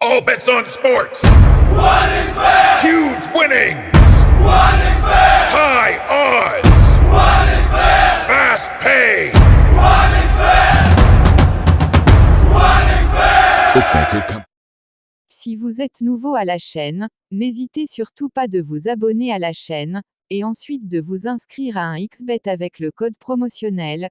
All bets on sports. What is fair? Huge winnings. What is fair? High odds. What is fair? Fast pay. What is fair? What is fair? Si vous êtes nouveau à la chaîne, n'hésitez surtout pas de vous abonner à la chaîne, et ensuite de vous inscrire à un XBet avec le code promotionnel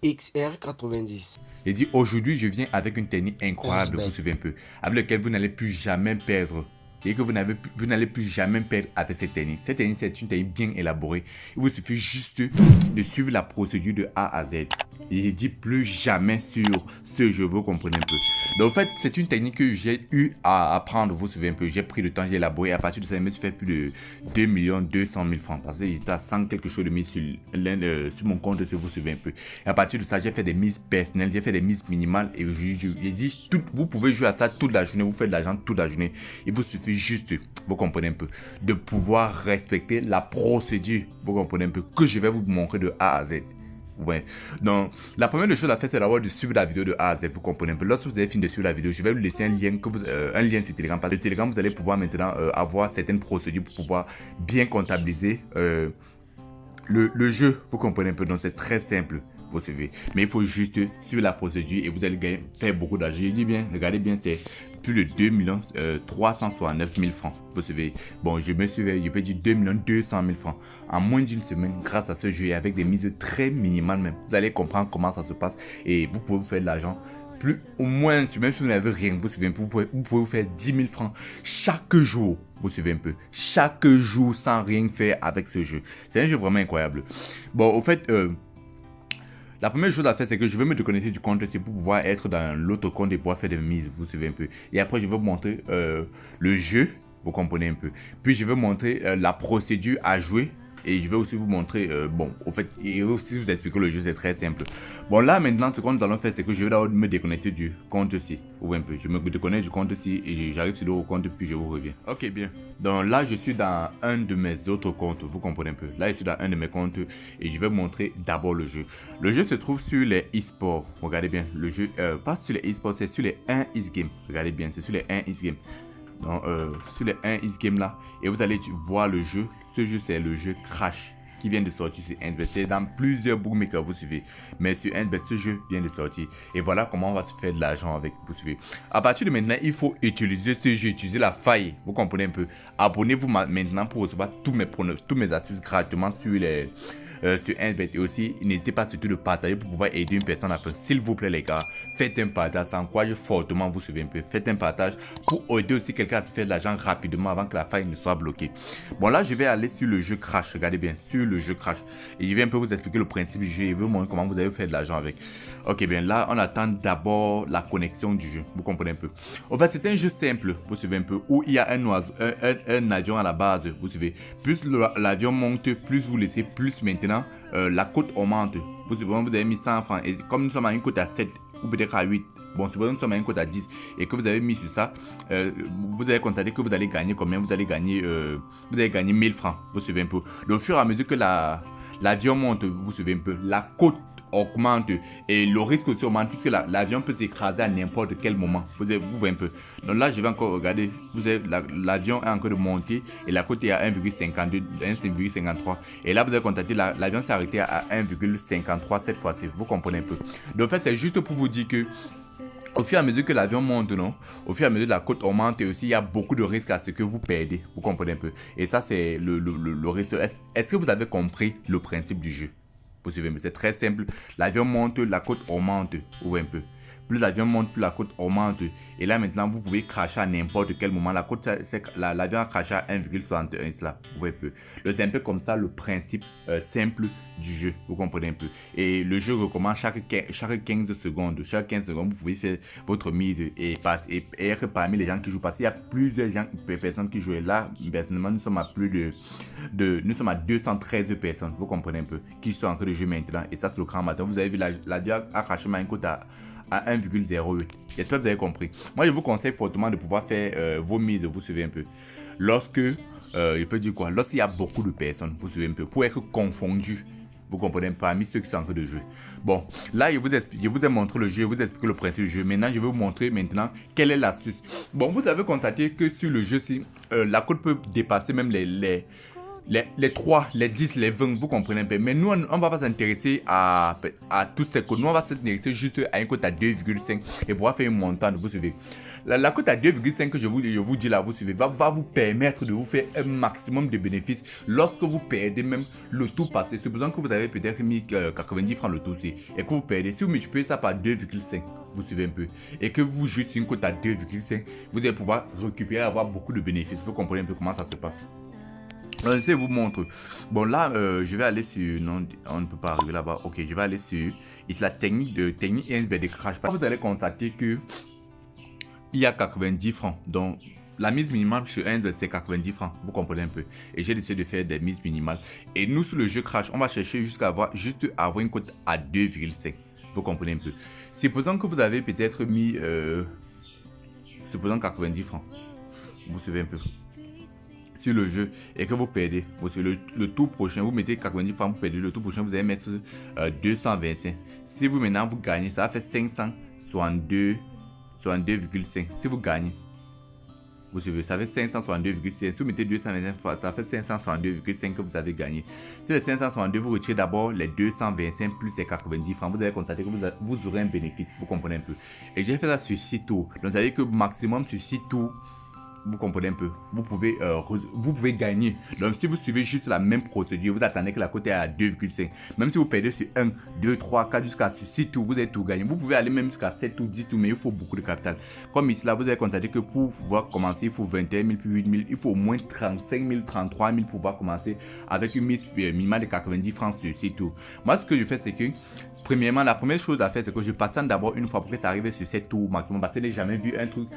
XR90. Il dit aujourd'hui je viens avec une technique incroyable, vous suivez un peu, avec laquelle vous n'allez plus jamais perdre. Et que vous n'allez plus jamais perdre avec cette technique. Cette technique, c'est une technique bien élaborée. Il vous suffit juste de suivre la procédure de A à Z. Il dit plus jamais sur ce jeu, vous comprenez un peu. Donc en fait, c'est une technique que j'ai eu à apprendre, vous suivez un peu. J'ai pris le temps, j'ai élaboré. À partir de ça, il me fait plus de 2 200 000 francs. Parce qu'il était à 100 quelque chose de mis sur mon compte, si vous suivez un peu. Et à partir de ça, j'ai fait des mises personnelles, j'ai fait des mises minimales. Et il dit, vous pouvez jouer à ça toute la journée, vous faites de l'argent toute la journée. Il vous suffit juste, vous comprenez un peu, de pouvoir respecter la procédure, vous comprenez un peu, que je vais vous montrer de A à Z. Ouais. Donc, la première chose à faire, c'est d'abord de suivre la vidéo de A à Z, vous comprenez un peu. Lorsque vous avez fini de suivre la vidéo, je vais vous laisser un lien sur Telegram. Parce que Telegram, vous allez pouvoir maintenant avoir certaines procédures pour pouvoir bien comptabiliser le jeu, vous comprenez un peu. Donc, c'est très simple. Vous savez, mais il faut juste suivre la procédure et vous allez faire beaucoup d'argent. Je dis bien, regardez bien, c'est plus de 2 369 000 francs. Vous savez, bon, je peux dire 2 200 000 francs en moins d'une semaine grâce à ce jeu et avec des mises très minimales même. Vous allez comprendre comment ça se passe et vous pouvez vous faire de l'argent. Plus au moins, même si vous n'avez rien, vous savez, vous pouvez vous faire 10 000 francs chaque jour. Vous suivez un peu, chaque jour sans rien faire avec ce jeu. C'est un jeu vraiment incroyable. Bon, au fait, la première chose à faire, c'est que je vais me déconnecter du compte, c'est pour pouvoir être dans l'autre compte et pouvoir faire des mises, vous suivez un peu. Et après, je vais vous montrer le jeu, vous comprenez un peu. Puis, je vais vous montrer la procédure à jouer. Et je vais aussi vous montrer, bon, au fait, et aussi vous expliquer le jeu, c'est très simple. Bon, là, maintenant, ce que nous allons faire, c'est que je vais d'abord me déconnecter du compte-ci. Ou un peu, je me déconnecte du compte-ci et j'arrive sur le compte, puis je vous reviens. Ok, bien. Donc là, je suis dans un de mes autres comptes, vous comprenez un peu. Là, je suis dans un de mes comptes et je vais vous montrer d'abord le jeu. Le jeu se trouve sur les e-sports. Regardez bien, le jeu, pas sur les e-sports, c'est sur les 1 is-game. Regardez bien, c'est sur les 1 is-game. Donc, sur les 1 is-game là, et vous allez voir le jeu. Ce jeu, c'est le jeu Crash qui vient de sortir sur 1xBet. C'est dans plusieurs bookmakers, vous suivez. Mais sur 1xBet, ce jeu vient de sortir. Et voilà comment on va se faire de l'argent avec, vous suivez. À partir de maintenant, il faut utiliser ce jeu, utiliser la faille. Vous comprenez un peu. Abonnez-vous maintenant pour recevoir tous mes astuces gratuitement sur 1xBet. Et aussi, n'hésitez pas surtout de partager pour pouvoir aider une personne à faire. S'il vous plaît, les gars, faites un partage. Ça encourage fortement, vous suivez un peu. Faites un partage pour aider aussi quelqu'un à se faire de l'argent rapidement avant que la faille ne soit bloquée. Bon, là, je vais aller sur le jeu Crash. Regardez bien, sur le jeu Crash. Et je vais un peu vous expliquer le principe du jeu et vous montrer comment vous allez faire de l'argent avec. Ok, bien, là, on attend d'abord la connexion du jeu. Vous comprenez un peu. En fait, c'est un jeu simple, vous suivez un peu, où il y a un avion à la base, vous suivez. Plus l'avion monte, plus vous laissez, plus maintenant, la cote augmente. Vous avez mis 100 francs. Et comme nous sommes à une cote à 7, ou peut-être à 8, bon, supposons que nous sommes à une cote à 10 et que vous avez mis sur ça, vous allez constater que vous allez gagner combien? Vous allez gagner 1000 francs, vous suivez un peu. Donc, au fur et à mesure que l'avion monte, vous suivez un peu, la cote augmente et le risque aussi augmente puisque l'avion peut s'écraser à n'importe quel moment. Vous voyez un peu. Donc là, je vais encore regarder. L'avion est encore de monter et la cote est à 1,52, 1,53. Et là, vous avez constaté l'avion s'est arrêté à 1,53 cette fois-ci. Vous comprenez un peu. Donc en fait, c'est juste pour vous dire que au fur et à mesure que l'avion monte, non, au fur et à mesure que la cote augmente, et aussi il y a beaucoup de risques à ce que vous perdez. Vous comprenez un peu. Et ça, c'est le risque. Est-ce que vous avez compris le principe du jeu? Vous suivez, mais c'est très simple. L'avion monte, la cote augmente. Ou un peu. Plus l'avion monte, plus la cote augmente. Et là maintenant, vous pouvez cracher à n'importe quel moment. L'avion a craché à 1,61 là. Vous voyez un peu. C'est un peu comme ça le principe simple du jeu. Vous comprenez un peu. Et le jeu recommence chaque 15 secondes. Chaque 15 secondes, vous pouvez faire votre mise et être parmi les gens qui jouent. Parce qu'il y a plusieurs personnes qui jouent. Là, personnellement, nous sommes à nous sommes à 213 personnes. Vous comprenez un peu. Qui sont en train de jouer maintenant. Et ça, c'est le grand matin. Vous avez vu, l'avion a craché à une cote à 1,08. J'espère que vous avez compris. Moi, je vous conseille fortement de pouvoir faire vos mises, vous suivez un peu. Lorsque, je peux dire quoi, lorsqu'il y a beaucoup de personnes, vous suivez un peu, pour être confondu Vous comprenez, parmi ceux qui sont en train de jouer. Bon, là, je vous ai montré le jeu, je vous ai expliqué le principe du jeu. Maintenant, je vais vous montrer maintenant quelle est l'astuce. Bon, vous avez constaté que sur le jeu-ci, la cote peut dépasser même les 3, les 10, les 20, vous comprenez un peu. Mais nous, on ne va pas s'intéresser à tous ces codes. Nous, on va s'intéresser juste à une cote à 2,5 et pouvoir faire une montante, vous suivez. La cote à 2,5 que je vous dis là, vous suivez, va vous permettre de vous faire un maximum de bénéfices lorsque vous perdez même le tour passé. C'est besoin que vous avez peut-être mis 90 francs le tour et que vous perdez. Si vous multipliez ça par 2,5, vous suivez un peu, et que vous jouez sur une cote à 2,5, vous allez pouvoir récupérer, avoir beaucoup de bénéfices. Vous comprenez un peu comment ça se passe. Alors, je vous montre. Bon, là, je vais aller sur... Non, on ne peut pas arriver là-bas. Ok, je vais aller sur... Ici, la technique INSBet de crash. Vous allez constater que il y a 90 francs. Donc, la mise minimale sur INSBet, c'est 90 francs. Vous comprenez un peu. Et j'ai décidé de faire des mises minimales. Et nous, sur le jeu crash, on va chercher jusqu'à avoir une cote à 2,5. Vous comprenez un peu. Supposons que vous avez peut-être mis... supposons 90 francs. Vous suivez un peu. Sur le jeu et que vous perdez, le tour prochain, vous mettez 90 francs, vous perdez, le tour prochain, vous allez mettre 225. Si vous maintenant vous gagnez, ça va faire 562,5. Si vous gagnez, vous suivez, ça fait 562,5. Si vous mettez 225, ça fait 562,5 que vous avez gagné. Si les 562, vous retirez d'abord les 225 plus les 90 francs, vous allez constater que vous aurez un bénéfice. Vous comprenez un peu. Et j'ai fait ça sur 6 tours. Donc, ça veut dire que maximum sur 6 tours, vous comprenez un peu, vous pouvez gagner. Donc si vous suivez juste la même procédure, vous attendez que la cote est à 2,5. Même si vous perdez sur 1, 2, 3, 4 jusqu'à 6 tours, vous allez tout gagner. Vous pouvez aller même jusqu'à 7 tours, 10 tours, mais il faut beaucoup de capital. Comme ici là, vous allez constater que pour pouvoir commencer, il faut 21 000 puis 8 000. Il faut au moins 35 000, 33 000 pour pouvoir commencer avec une mise minimale de 90 francs sur 6 tours. Moi, ce que je fais, c'est que premièrement, la première chose à faire, c'est que je passe d'abord une fois pour que ça arrive sur 7 tours maximum. Parce que je n'ai jamais vu un truc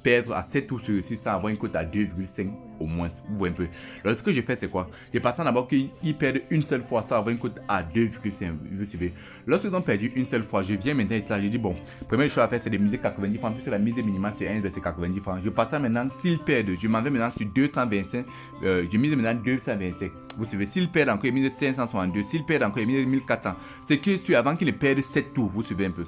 perdre à 7 tours sur 6 sans avoir une cote à 2,5 au moins. Vous voyez un peu. Alors, ce que je fais, c'est quoi? Je passe d'abord qu'ils perdent une seule fois sans avoir une cote à 2,5. Vous suivez. Lorsqu'ils ont perdu une seule fois, je viens maintenant ici, je dis bon, première chose à faire, c'est de miser 90 francs. Puisque la mise minimale, c'est 1, c'est 90 francs. Je passe maintenant, s'ils perdent, je m'en vais maintenant sur 225. Je mise maintenant 225. Vous suivez. S'ils perdent encore, ils misent 562. S'ils perdent encore, ils misent 1400. C'est que avant qu'ils perdent 7 tours, vous suivez un peu.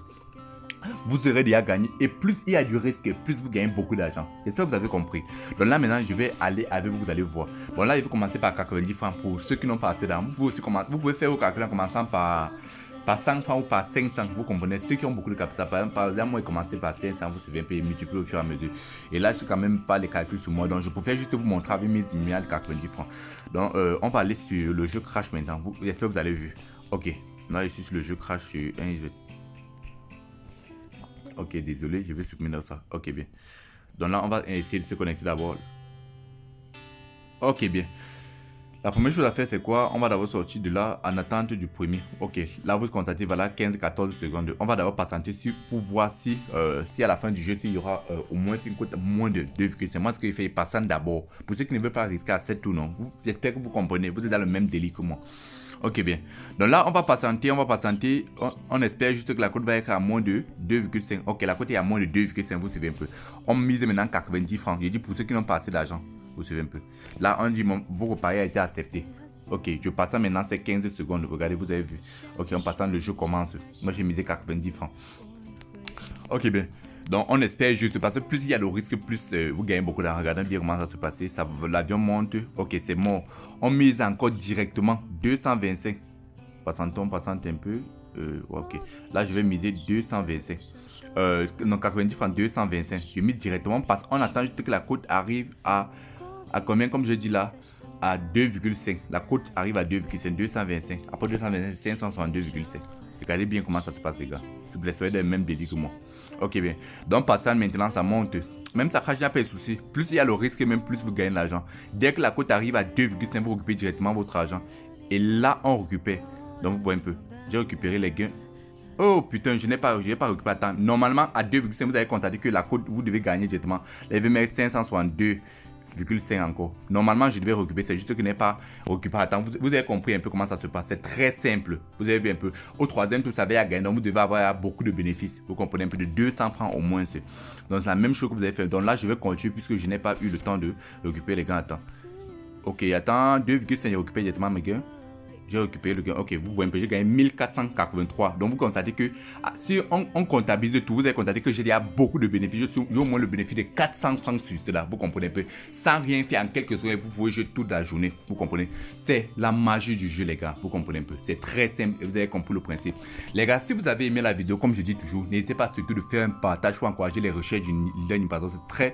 Vous aurez déjà gagné et plus il y a du risque, plus vous gagnez beaucoup d'argent. J'espère que vous avez compris. Donc là maintenant, je vais aller avec vous, vous allez voir. Bon là, il faut commencer par 90 francs pour ceux qui n'ont pas assez d'argent. Vous pouvez faire vos calculs en commençant par 100 francs ou par 500. Vous comprenez, ceux qui ont beaucoup de capital. Par exemple, moi, commencer par 500, vous suivez un peu et multiplier au fur et à mesure. Et là, je suis quand même pas les calculs sur moi. Donc je préfère juste vous montrer avec mes 90 francs. Donc on va aller sur le jeu crash maintenant. J'espère que vous avez vu. Ok, là je suis sur le jeu crash sur un. Ok, désolé, je vais supprimer ça. Ok, bien. Donc là, on va essayer de se connecter d'abord. Ok, bien. La première chose à faire, c'est quoi? On va d'abord sortir de là en attente du premier. Ok, là, vous constatez, voilà, 15-14 secondes. On va d'abord patienter pour voir si à la fin du jeu, s'il y aura au moins une cote moins de 2,5. Moi, ce que je fais, passant d'abord. Pour ceux qui ne veulent pas risquer à 7 ou non, j'espère que vous comprenez. Vous êtes dans le même délit que moi. Ok, bien. Donc là, on va patienter. On espère juste que la cote va être à moins de 2,5. Ok, la cote est à moins de 2,5. Vous suivez un peu. On mise maintenant 90 francs. Je dis pour ceux qui n'ont pas assez d'argent. Vous suivez un peu. Là, on dit vos paris a été accepté. Ok, je passe maintenant ces 15 secondes. Regardez, vous avez vu. Ok, en passant, le jeu commence. Moi, j'ai misé 90 francs. Ok, bien. Donc, on espère juste parce que plus il y a le risque, plus vous gagnez beaucoup d'argent. Regardez bien comment ça se passe. L'avion monte. Ok, c'est mort. On mise encore directement 225. Passantons un peu. Ok. Là, je vais miser 225. Non, 90 francs, 225. Je mise directement parce qu'on attend juste que la cote arrive à combien, comme je dis là, à 2,5. La cote arrive à 2,5, 225. Après 225, 562,5. Regardez bien comment ça se passe, les gars. Vous serez dans le même délire que moi. Ok, bien. Donc, passant maintenant, ça monte. Même ça crache, il n'y a pas de souci. Plus il y a le risque, même plus vous gagnez de l'argent. Dès que la cote arrive à 2,5, vous récupérez directement votre argent. Et là, on récupère. Donc, vous voyez un peu. J'ai récupéré les gains. Oh putain, je n'ai pas récupéré à temps. Normalement, à 2,5, vous avez constaté que la cote, vous devez gagner directement. Là, il va mettre 562,5 encore. Normalement, je devais récupérer. C'est juste que je n'ai pas récupéré à temps. Vous avez compris un peu comment ça se passe. C'est très simple. Vous avez vu un peu. Au troisième tour, ça va gagner. Donc, vous devez avoir beaucoup de bénéfices. Vous comprenez un peu de 200 francs au moins. Donc, c'est la même chose que vous avez fait. Donc là, je vais continuer puisque je n'ai pas eu le temps de récupérer les gains à temps. Ok, attends. 2,5, j'ai récupéré directement mes gains. j'ai récupéré le gain. Ok, vous voyez un peu, j'ai gagné 1483. Donc vous constatez que si on comptabilise tout, vous allez constater que j'ai déjà beaucoup de bénéfices. J'ai au moins le bénéfice de 400 francs sur cela. Vous comprenez un peu. Sans rien faire en quelques secondes, vous pouvez jouer toute la journée. Vous comprenez. C'est la magie du jeu, les gars. Vous comprenez un peu. C'est très simple et vous avez compris le principe. Les gars, si vous avez aimé la vidéo, comme je dis toujours, n'hésitez pas surtout de faire un partage pour encourager les recherches d'une ligne parce que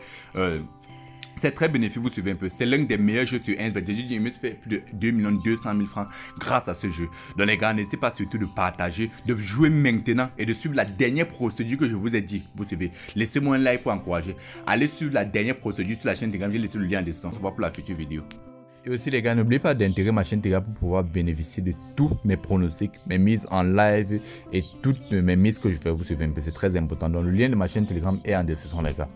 c'est très bénéfique, vous suivez un peu. C'est l'un des meilleurs jeux sur 1xBet. J'ai dit, il fait plus de 2 200 000 francs grâce à ce jeu. Donc les gars, n'hésitez pas surtout de partager, de jouer maintenant et de suivre la dernière procédure que je vous ai dit. Vous suivez. Laissez-moi un like pour encourager. Allez suivre la dernière procédure sur la chaîne Telegram. J'ai laissé le lien en description. On se voit pour la future vidéo. Et aussi les gars, n'oubliez pas d'intégrer ma chaîne Telegram pour pouvoir bénéficier de tous mes pronostics, mes mises en live et toutes mes mises que je fais. Vous suivez un peu, c'est très important. Donc le lien de ma chaîne Telegram est en description les gars.